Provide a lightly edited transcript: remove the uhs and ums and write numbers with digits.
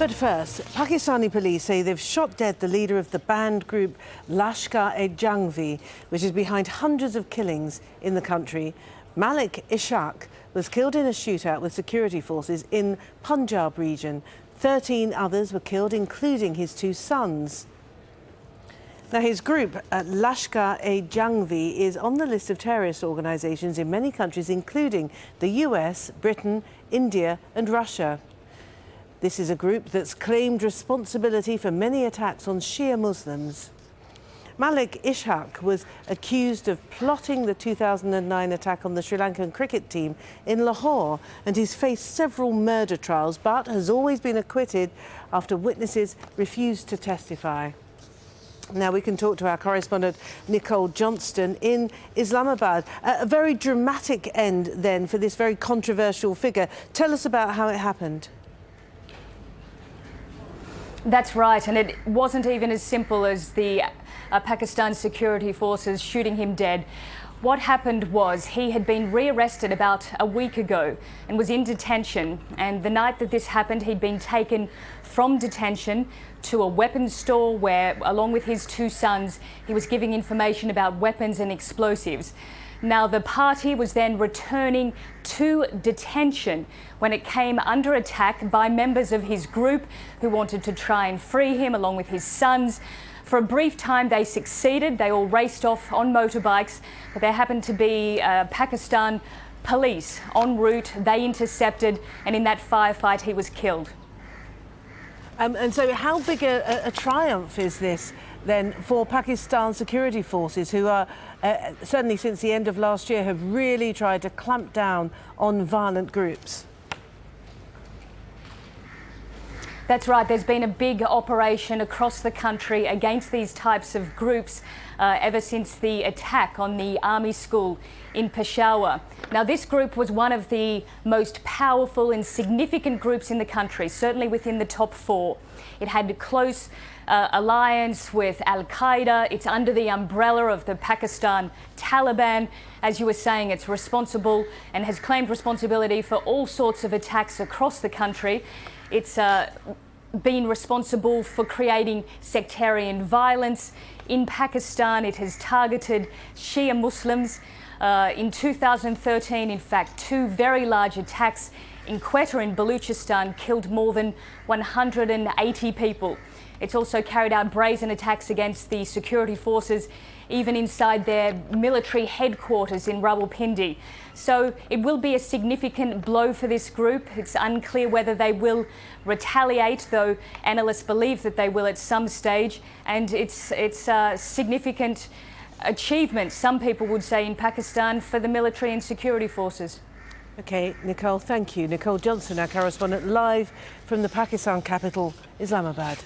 But first, Pakistani police say they've shot dead the leader of the banned group Lashkar-e-Jhangvi, which is behind hundreds of killings in the country. Malik ISHAQ was killed in a shootout with security forces in Punjab region. 13 others were killed, including his 2 sons. Now, his group, Lashkar-e-Jhangvi, is on the list of terrorist organisations in many countries, including the US, Britain, India and Russia. This is a group that's claimed responsibility for many attacks on Shia Muslims. Malik ISHAQ was accused of plotting the 2009 attack on the Sri Lankan cricket team in Lahore, and he's faced several murder trials, but has always been acquitted after witnesses refused to testify. Now we can talk to our correspondent Nicole Johnston in Islamabad. A very dramatic end then for this very controversial figure. Tell us about how it happened. That's right, and it wasn't even as simple as the Pakistan security forces shooting him dead. What happened was he had been rearrested about a week ago and was in detention, and the night that this happened he'd been taken from detention to a weapons store where, along with his 2 sons, he was giving information about weapons and explosives. Now, the party was then returning to detention when it came under attack by members of his group who wanted to try and free him along with his sons. For a brief time they succeeded. They all raced off on motorbikes, but there happened to be Pakistan police en route. They intercepted, and in that firefight he was killed. And so how big a triumph is this then for Pakistan security forces, who are certainly since the end of last year have really tried to clamp down on violent groups? That's right. There's been a big operation across the country against these types of groups ever since the attack on the army school in Peshawar. Now, this group was one of the most powerful and significant groups in the country, certainly within the top 4. It had a close alliance with Al-Qaeda. It's under the umbrella of the Pakistan Taliban. As you were saying, it's responsible and has claimed responsibility for all sorts of attacks across the country. It's been responsible for creating sectarian violence. In Pakistan, it has targeted Shia Muslims. In 2013, in fact, 2 very large attacks in Quetta in Baluchistan killed more than 180 people. It's also carried out brazen attacks against the security forces, even inside their military headquarters in Rawalpindi. So it will be a significant blow for this group. It's unclear whether they will retaliate, though analysts believe that they will at some stage. And it's a significant achievement, some people would say, in Pakistan for the military and security forces. OK, Nicole, thank you. Nicole Johnston, our correspondent, live from the Pakistan capital, Islamabad.